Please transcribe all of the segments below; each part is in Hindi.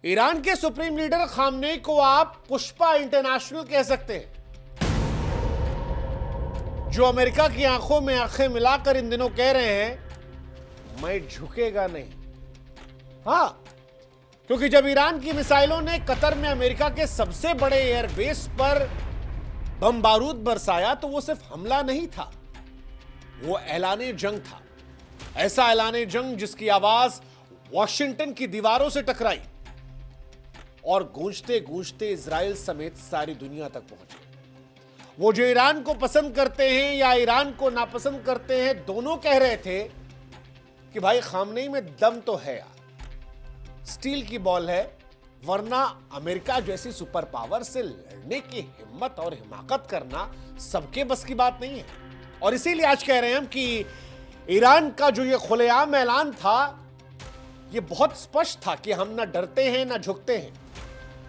ईरान के सुप्रीम लीडर खामनेई को आप पुष्पा इंटरनेशनल कह सकते हैं, जो अमेरिका की आंखों में आंखें मिलाकर इन दिनों कह रहे हैं मैं झुकेगा नहीं। हां, क्योंकि जब ईरान की मिसाइलों ने कतर में अमेरिका के सबसे बड़े एयरबेस पर बम बारूद बरसाया तो वो सिर्फ हमला नहीं था, वो ऐलाने जंग था। ऐसा ऐलाने जंग जिसकी आवाज वॉशिंगटन की दीवारों से टकराई और गूंजते गूंजते इजराइल समेत सारी दुनिया तक पहुंच गई। वो जो ईरान को पसंद करते हैं या ईरान को नापसंद करते हैं, दोनों कह रहे थे कि भाई खामनेई में दम तो है यार, स्टील की बॉल है, वरना अमेरिका जैसी सुपर पावर से लड़ने की हिम्मत और हिमाकत करना सबके बस की बात नहीं है। और इसीलिए आज कह रहे हैं हम कि ईरान का जो ये खुलेआम ऐलान था, ये बहुत स्पष्ट था कि हम ना डरते हैं ना झुकते हैं।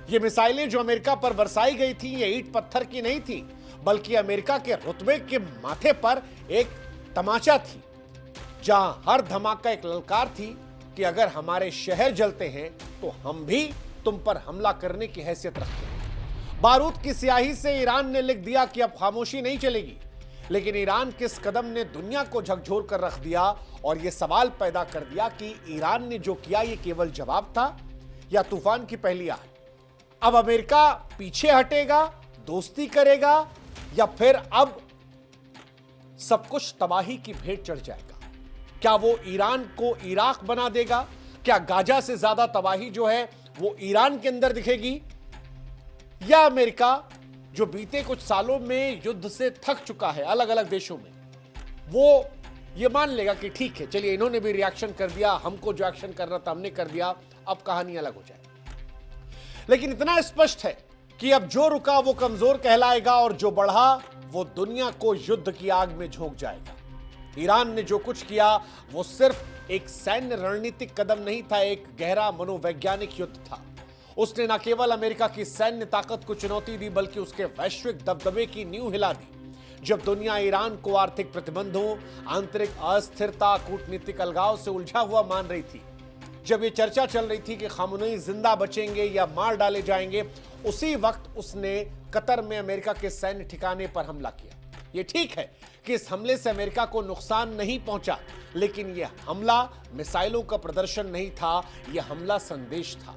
ये मिसाइलें जो अमेरिका पर बरसाई गई थी, ये ईंट पत्थर की नहीं थी, बल्कि अमेरिका के रुतबे के माथे पर एक तमाचा थी, जहां हर धमाका एक ललकार थी कि अगर हमारे शहर जलते हैं तो हम भी तुम पर हमला करने की हैसियत रखते हैं। बारूद की स्याही से ईरान ने लिख दिया कि अब खामोशी नहीं चलेगी, लेकिन ईरान के इस कदम ने दुनिया को झकझोर कर रख दिया और यह सवाल पैदा कर दिया कि ईरान ने जो किया ये केवल जवाब था या तूफान की पहली आहट। अब अमेरिका पीछे हटेगा, दोस्ती करेगा, या फिर अब सब कुछ तबाही की भेंट चढ़ जाएगा? क्या वो ईरान को इराक बना देगा? क्या गाजा से ज्यादा तबाही जो है वो ईरान के अंदर दिखेगी? या अमेरिका जो बीते कुछ सालों में युद्ध से थक चुका है अलग अलग देशों में, वो ये मान लेगा कि ठीक है, चलिए इन्होंने भी रिएक्शन कर दिया, हमको जो एक्शन करना था हमने कर दिया, अब कहानी अलग हो जाए। लेकिन इतना स्पष्ट है कि अब जो रुका वो कमजोर कहलाएगा और जो बढ़ा वो दुनिया को युद्ध की आग में झोंक जाएगा। ईरान ने जो कुछ किया वो सिर्फ एक सैन्य रणनीतिक कदम नहीं था, एक गहरा मनोवैज्ञानिक युद्ध था। उसने न केवल अमेरिका की सैन्य ताकत को चुनौती दी, बल्कि उसके वैश्विक दबदबे की नींव हिला दी। जब दुनिया ईरान को आर्थिक प्रतिबंधों, आंतरिक अस्थिरता, कूटनीतिक अलगाव से उलझा हुआ मान रही थी, जब ये चर्चा चल रही थी कि खामनेई जिंदा बचेंगे या मार डाले जाएंगे, उसी वक्त उसने कतर में अमेरिका के सैन्य ठिकाने पर हमला किया। ये ठीक है कि इस हमले से अमेरिका को नुकसान नहीं पहुंचा, लेकिन यह हमला मिसाइलों का प्रदर्शन नहीं था, यह हमला संदेश था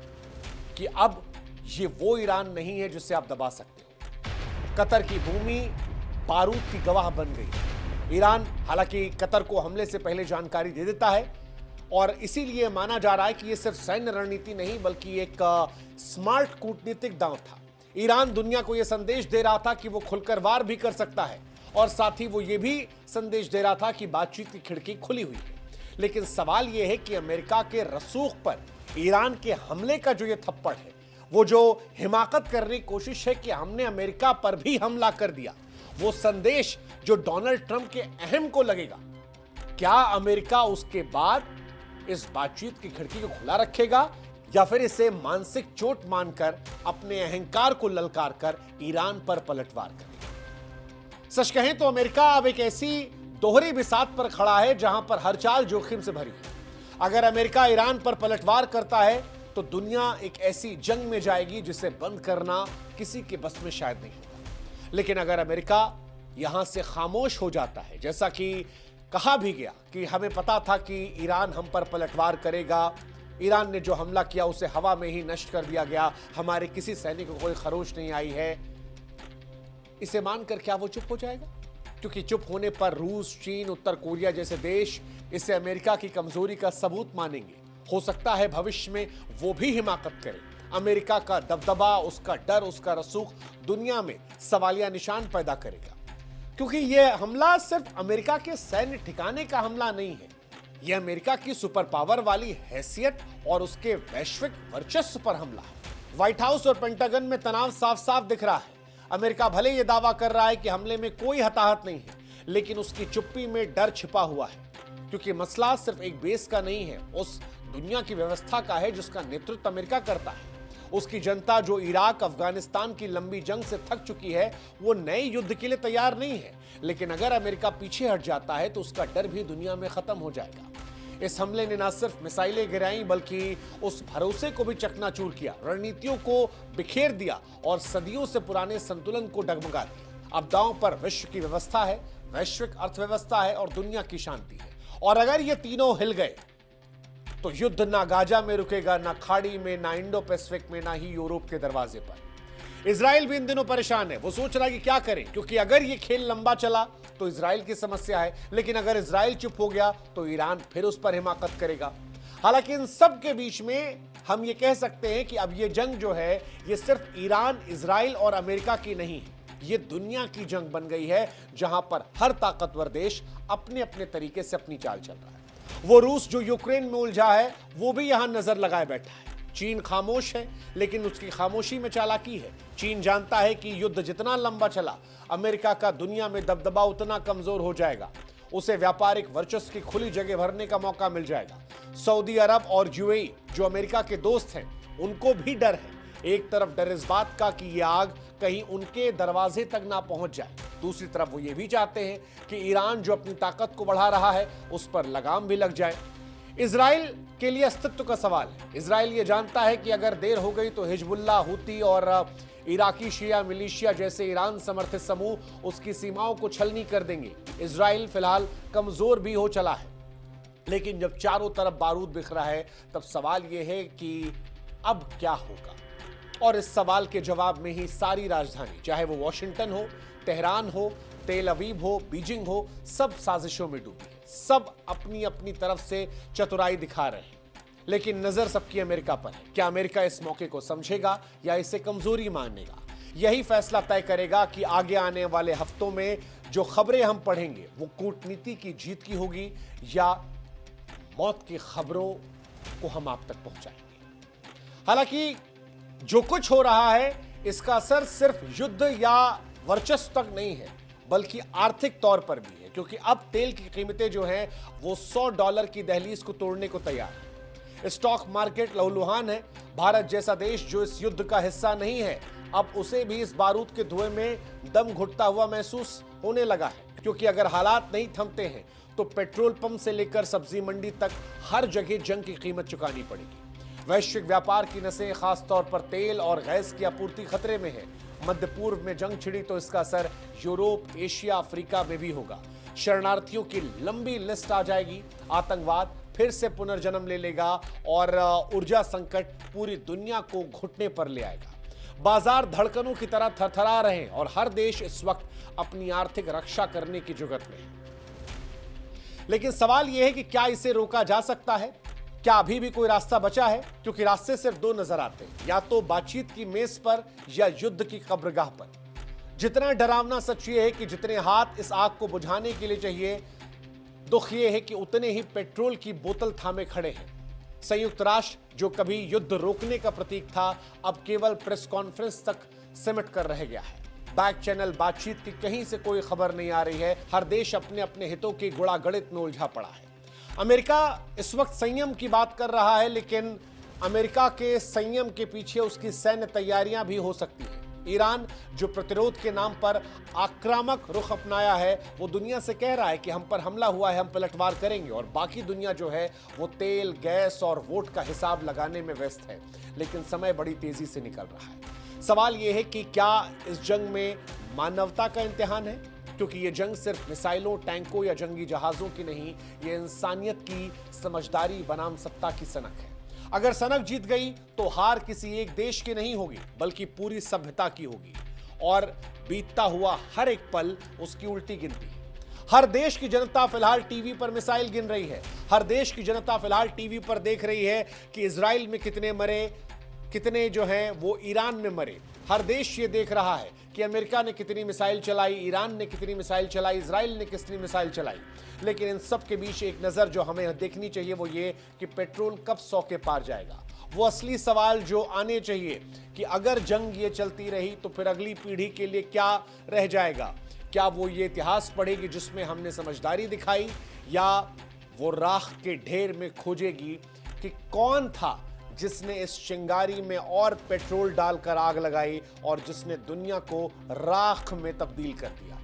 कि अब ये वो ईरान नहीं है जिसे आप दबा सकते हो। कतर की भूमि बारूद की गवाह बन गई। ईरान हालांकि कतर को हमले से पहले जानकारी दे देता है और इसीलिए माना जा रहा है कि यह सिर्फ सैन्य रणनीति नहीं बल्कि एक स्मार्ट कूटनीतिक दांव था। ईरान दुनिया को यह संदेश दे रहा था कि वो खुलकर वार भी कर सकता है और साथ ही वो ये भी संदेश दे रहा था कि बातचीत की खिड़की खुली हुई है। लेकिन सवाल यह है कि अमेरिका के रसूख पर ईरान के हमले का जो ये थप्पड़ है, वो जो हिमाकत करने की कोशिश है कि हमने अमेरिका पर भी हमला कर दिया, वो संदेश जो डोनाल्ड ट्रंप के अहम को लगेगा, क्या अमेरिका उसके बाद इस बातचीत की खिड़की को खुला रखेगा या फिर इसे मानसिक चोट मानकर अपने अहंकार को ललकार कर ईरान पर पलटवार करेगा? सच कहें तो अमेरिका अब एक ऐसी दोहरी बिसात पर खड़ा है जहां पर हर चाल जोखिम से भरी है। अगर अमेरिका ईरान पर पलटवार करता है तो दुनिया एक ऐसी जंग में जाएगी जिसे बंद करना किसी के बस में शायद नहीं होगा। लेकिन अगर अमेरिका यहां से खामोश हो जाता है, जैसा कि कहा भी गया कि हमें पता था कि ईरान हम पर पलटवार करेगा, ईरान ने जो हमला किया उसे हवा में ही नष्ट कर दिया गया, हमारे किसी सैनिक को कोई खरोच नहीं आई है, इसे मानकर क्या वो चुप हो जाएगा? क्योंकि चुप होने पर रूस, चीन, उत्तर कोरिया जैसे देश इसे अमेरिका की कमजोरी का सबूत मानेंगे। हो सकता है भविष्य में वो भी हिमाकत करे। अमेरिका का दबदबा, उसका डर, उसका रसूख दुनिया में सवालिया निशान पैदा करेगा, क्योंकि यह हमला सिर्फ अमेरिका के सैन्य ठिकाने का हमला नहीं है, यह अमेरिका की सुपर पावर वाली हैसियत और उसके वैश्विक वर्चस्व पर हमला है। व्हाइट हाउस और पेंटागन में तनाव साफ साफ दिख रहा है। अमेरिका भले यह दावा कर रहा है कि हमले में कोई हताहत नहीं है, लेकिन उसकी चुप्पी में डर छिपा हुआ है, क्योंकि मसला सिर्फ एक बेस का नहीं है, उस दुनिया की व्यवस्था का है जिसका नेतृत्व अमेरिका करता है। उसकी जनता जो इराक, अफगानिस्तान की लंबी जंग से थक चुकी है, वो नए युद्ध के लिए तैयार नहीं है। लेकिन अगर अमेरिका पीछे हट जाता है तो उसका डर भी दुनिया में खत्म हो जाएगा। इस हमले ने न सिर्फ मिसाइलें गिराई बल्कि उस भरोसे को भी चकनाचूर किया, रणनीतियों को बिखेर दिया और सदियों से पुराने संतुलन को डगमगा दिया। अब दांव पर विश्व की व्यवस्था है, वैश्विक अर्थव्यवस्था है और दुनिया की शांति है। और अगर ये तीनों हिल गए तो युद्ध ना गाजा में रुकेगा, ना खाड़ी में, ना इंडो पैसिफिक में, ना ही यूरोप के दरवाजे पर। इजराइल भी इन दिनों परेशान है। वो सोच रहा है कि क्या करें, क्योंकि अगर ये खेल लंबा चला तो इजराइल की समस्या है, लेकिन अगर इजराइल चुप हो गया तो ईरान फिर उस पर हिमाकत करेगा। हालांकि इन सब के बीच में हम ये कह सकते हैं कि अब ये जंग जो है ये सिर्फ ईरान, इजराइल और अमेरिका की नहीं है, ये दुनिया की जंग बन गई है, जहां पर हर ताकतवर देश अपने अपने तरीके से अपनी चाल चल रहा है। वो रूस जो यूक्रेन में उलझा है वो भी यहां नजर लगाए बैठा है। चीन खामोश है, लेकिन उसकी खामोशी में चालाकी है। चीन जानता है कि युद्ध जितना लंबा चला, अमेरिका का दुनिया में दबदबा उतना कमजोर हो जाएगा, उसे व्यापारिक वर्चस्व की खुली जगह भरने का मौका मिल जाएगा। सऊदी अरब और यूएई जो अमेरिका के दोस्त हैं, उनको भी डर है। एक तरफ डर इस बात का कि यह आग कहीं उनके दरवाजे तक ना पहुंच जाए, दूसरी तरफ वो ये भी चाहते हैं कि ईरान जो अपनी ताकत को बढ़ा रहा है उस पर लगाम भी लग जाए। इजराइल के लिए अस्तित्व का सवाल है। इजराइल ये जानता है कि अगर देर हो गई तो हिजबुल्लाह, हुती और इराकी शिया मिलिशिया जैसे ईरान समर्थित समूह उसकी सीमाओं को छलनी कर देंगे। इजराइल फिलहाल कमजोर भी हो चला है, लेकिन जब चारों तरफ बारूद बिखरा है तब सवाल यह है कि अब क्या होगा। और इस सवाल के जवाब में ही सारी राजधानी, चाहे वो वॉशिंगटन हो, तेहरान हो, तेल अवीव हो, बीजिंग हो, सब साजिशों में डूबी है। सब अपनी अपनी तरफ से चतुराई दिखा रहे हैं, लेकिन नजर सबकी अमेरिका पर है। क्या अमेरिका इस मौके को समझेगा या इसे कमजोरी मानेगा? यही फैसला तय करेगा कि आगे आने वाले हफ्तों में जो खबरें हम पढ़ेंगे वो कूटनीति की जीत की होगी या मौत की खबरों को हम आप तक पहुंचाएंगे। हालांकि जो कुछ हो रहा है इसका असर सिर्फ युद्ध या वर्चस्व तक नहीं है, बल्कि आर्थिक तौर पर भी है, क्योंकि अब तेल की कीमतें जो हैं वो $100 की दहलीज को तोड़ने को तैयार है। स्टॉक मार्केट लहूलुहान है। भारत जैसा देश जो इस युद्ध का हिस्सा नहीं है, अब उसे भी इस बारूद के धुएं में दम घुटता हुआ महसूस होने लगा है, क्योंकि अगर हालात नहीं थमते हैं तो पेट्रोल पंप से लेकर सब्जी मंडी तक हर जगह जंग की कीमत चुकानी पड़ेगी। वैश्विक व्यापार की नसें खासतौर पर तेल और गैस की आपूर्ति खतरे में है। मध्य पूर्व में जंग छिड़ी तो इसका असर यूरोप, एशिया, अफ्रीका में भी होगा। शरणार्थियों की लंबी लिस्ट आ जाएगी। आतंकवाद फिर से पुनर्जन्म ले लेगा और ऊर्जा संकट पूरी दुनिया को घुटने पर ले आएगा। बाजार धड़कनों की तरह थरथरा रहे हैं और हर देश इस वक्त अपनी आर्थिक रक्षा करने की जुगत में है। लेकिन सवाल यह है कि क्या इसे रोका जा सकता है? क्या अभी भी कोई रास्ता बचा है? क्योंकि रास्ते सिर्फ दो नजर आते हैं, या तो बातचीत की मेज पर या युद्ध की कब्रगाह पर। जितना डरावना सच ये है कि जितने हाथ इस आग को बुझाने के लिए चाहिए, दुख ये है कि उतने ही पेट्रोल की बोतल थामे खड़े हैं। संयुक्त राष्ट्र जो कभी युद्ध रोकने का प्रतीक था, अब केवल प्रेस कॉन्फ्रेंस तक सिमट कर रह गया है। बैक चैनल बातचीत की कहीं से कोई खबर नहीं आ रही है। हर देश अपने अपने हितों की गुड़ागड़ित में उलझा पड़ा है। अमेरिका इस वक्त संयम की बात कर रहा है, लेकिन अमेरिका के संयम के पीछे उसकी सैन्य तैयारियां भी हो सकती हैं। ईरान जो प्रतिरोध के नाम पर आक्रामक रुख अपनाया है, वो दुनिया से कह रहा है कि हम पर हमला हुआ है, हम पलटवार करेंगे, और बाकी दुनिया जो है वो तेल, गैस और वोट का हिसाब लगाने में व्यस्त है। लेकिन समय बड़ी तेजी से निकल रहा है। सवाल यह है कि क्या इस जंग में मानवता का इम्तिहान है? क्योंकि ये जंग सिर्फ मिसाइलों, टैंकों या जंगी जहाजों की नहीं, ये इंसानियत की समझदारी बनाम सत्ता की सनक है। अगर सनक जीत गई तो हार किसी एक देश की नहीं होगी, बल्कि पूरी सभ्यता की होगी, और बीतता हुआ हर एक पल उसकी उल्टी गिनती है। हर देश की जनता फिलहाल टीवी पर मिसाइल गिन रही है। हर देश की जनता फिलहाल टीवी पर देख रही है कि इजराइल में कितने मरे, कितने जो हैं वो ईरान में मरे। हर देश ये देख रहा है कि अमेरिका ने कितनी मिसाइल चलाई, ईरान ने कितनी मिसाइल चलाई, इजराइल ने कितनी मिसाइल चलाई। लेकिन इन सब के बीच एक नज़र जो हमें देखनी चाहिए वो ये कि पेट्रोल कब 100 के पार जाएगा। वो असली सवाल जो आने चाहिए कि अगर जंग ये चलती रही तो फिर अगली पीढ़ी के लिए क्या रह जाएगा? क्या वो ये इतिहास पढ़ेगी जिसमें हमने समझदारी दिखाई, या वो राख के ढेर में खोजेगी कि कौन था जिसने इस चिंगारी में और पेट्रोल डालकर आग लगाई और जिसने दुनिया को राख में तब्दील कर दिया।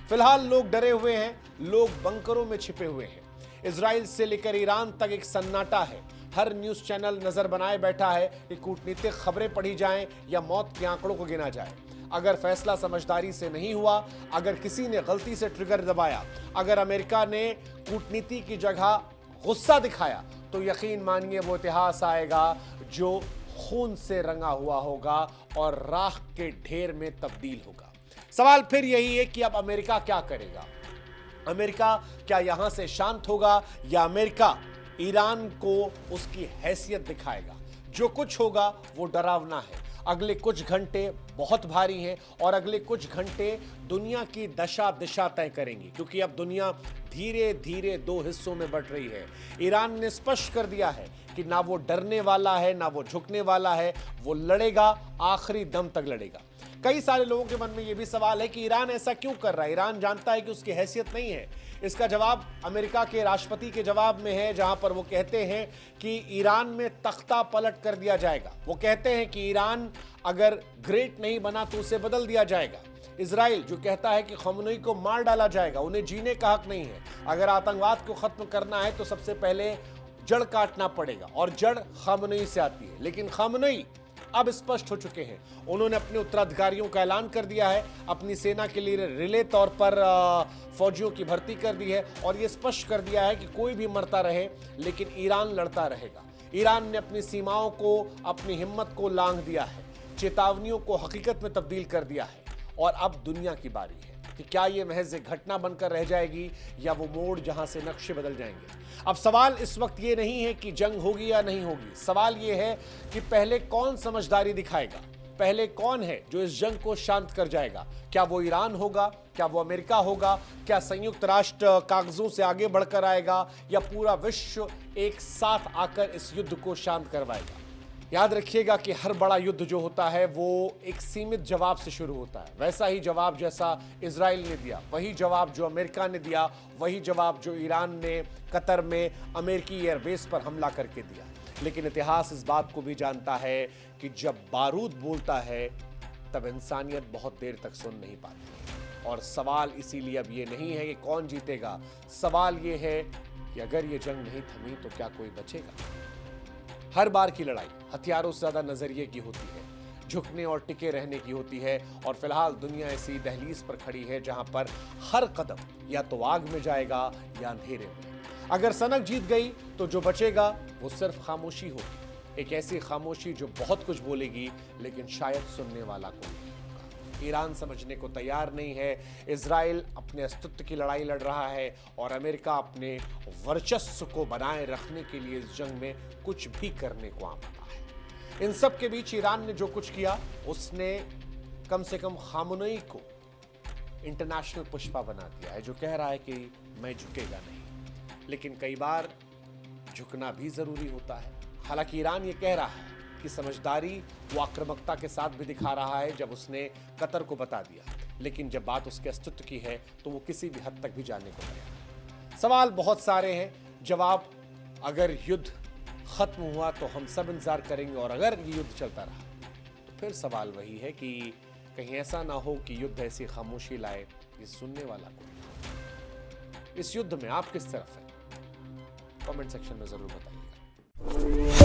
फिलहाल लोग डरे हुए हैं, लोग बंकरों में छिपे हुए हैं। इजराइल से लेकर ईरान तक एक सन्नाटा है। हर न्यूज चैनल नजर बनाए बैठा है कि कूटनीतिक खबरें पढ़ी जाएं या मौत के आंकड़ों को गिना जाए। अगर फैसला समझदारी से नहीं हुआ, अगर किसी ने गलती से ट्रिगर दबाया, अगर अमेरिका ने कूटनीति की जगह गुस्सा दिखाया, तो यकीन मानिए वो इतिहास आएगा जो खून से रंगा हुआ होगा और राख के ढेर में तब्दील होगा। सवाल फिर यही है कि अब अमेरिका क्या करेगा? अमेरिका क्या यहां से शांत होगा या अमेरिका ईरान को उसकी हैसियत दिखाएगा? जो कुछ होगा वो डरावना है। अगले कुछ घंटे बहुत भारी हैं और अगले कुछ घंटे दुनिया की दशा दिशा तय करेंगी, क्योंकि अब दुनिया धीरे धीरे दो हिस्सों में बंट रही है। ईरान ने स्पष्ट कर दिया है कि ना वो डरने वाला है ना वो झुकने वाला है, वो लड़ेगा, आखिरी दम तक लड़ेगा। कई सारे लोगों के मन में यह भी सवाल है कि ईरान ऐसा क्यों कर रहा है? ईरान जानता है कि उसकी हैसियत नहीं है। इसका जवाब अमेरिका के राष्ट्रपति के जवाब में है, जहां पर वो कहते हैं कि ईरान में तख्ता पलट कर दिया जाएगा। वो कहते हैं कि ईरान अगर ग्रेट नहीं बना तो उसे बदल दिया जाएगा। इजराइल जो कहता है कि खमनोई को मार डाला जाएगा, उन्हें जीने का हक नहीं है। अगर आतंकवाद को खत्म करना है तो सबसे पहले जड़ काटना पड़ेगा और जड़ खमनोई से आती है। लेकिन खमनोई अब स्पष्ट हो चुके हैं। उन्होंने अपने उत्तराधिकारियों का ऐलान कर दिया है, अपनी सेना के लिए रिले तौर पर फौजियों की भर्ती कर दी है और यह स्पष्ट कर दिया है कि कोई भी मरता रहे लेकिन ईरान लड़ता रहेगा। ईरान ने अपनी सीमाओं को, अपनी हिम्मत को लांघ दिया है, चेतावनियों को हकीकत में तब्दील कर दिया है और अब दुनिया की बारी है कि क्या यह महज एक घटना बनकर रह जाएगी या वो मोड़ जहां से नक्शे बदल जाएंगे। अब सवाल इस वक्त ये नहीं है कि जंग होगी या नहीं होगी, सवाल ये है कि पहले कौन समझदारी दिखाएगा, पहले कौन है जो इस जंग को शांत कर जाएगा। क्या वो ईरान होगा, क्या वो अमेरिका होगा, क्या संयुक्त राष्ट्र कागजों से आगे बढ़कर आएगा या पूरा विश्व एक साथ आकर इस युद्ध को शांत करवाएगा। याद रखिएगा कि हर बड़ा युद्ध जो होता है वो एक सीमित जवाब से शुरू होता है। वैसा ही जवाब जैसा इजराइल ने दिया, वही जवाब जो अमेरिका ने दिया, वही जवाब जो ईरान ने कतर में अमेरिकी एयरबेस पर हमला करके दिया। लेकिन इतिहास इस बात को भी जानता है कि जब बारूद बोलता है तब इंसानियत बहुत देर तक सुन नहीं पाती। और सवाल इसीलिए अब ये नहीं है कि कौन जीतेगा, सवाल ये है कि अगर ये जंग नहीं थमी तो क्या कोई बचेगा। हर बार की लड़ाई हथियारों से ज्यादा नजरिए की होती है, झुकने और टिके रहने की होती है। और फिलहाल दुनिया ऐसी दहलीज पर खड़ी है जहां पर हर कदम या तो आग में जाएगा या अंधेरे में। अगर सनक जीत गई तो जो बचेगा वो सिर्फ खामोशी होगी, एक ऐसी खामोशी जो बहुत कुछ बोलेगी लेकिन शायद सुनने वाला कोई नहीं होगा। ईरान समझने को तैयार नहीं है, इजराइल अपने अस्तित्व की लड़ाई लड़ रहा है और अमेरिका अपने वर्चस्व को बनाए रखने के लिए इस जंग में कुछ भी करने को आमादा है। इन सब के बीच ईरान ने जो कुछ किया उसने कम से कम खामनई को इंटरनेशनल पुष्पा बना दिया है, जो कह रहा है कि मैं झुकेगा नहीं। लेकिन कई बार झुकना भी जरूरी होता है। हालांकि ईरान ये कह रहा है कि समझदारी वो आक्रामकता के साथ भी दिखा रहा है जब उसने कतर को बता दिया, लेकिन जब बात उसके अस्तित्व की है तो वो किसी भी हद तक भी जाने को तैयार है। सवाल बहुत सारे हैं, जवाब अगर युद्ध खत्म हुआ तो हम सब इंतजार करेंगे और अगर ये युद्ध चलता रहा तो फिर सवाल वही है कि कहीं ऐसा ना हो कि युद्ध ऐसी खामोशी लाए कि सुनने वाला कोई ना हो। इस युद्ध में आप किस तरफ हैं? कमेंट सेक्शन में जरूर बताइएगा।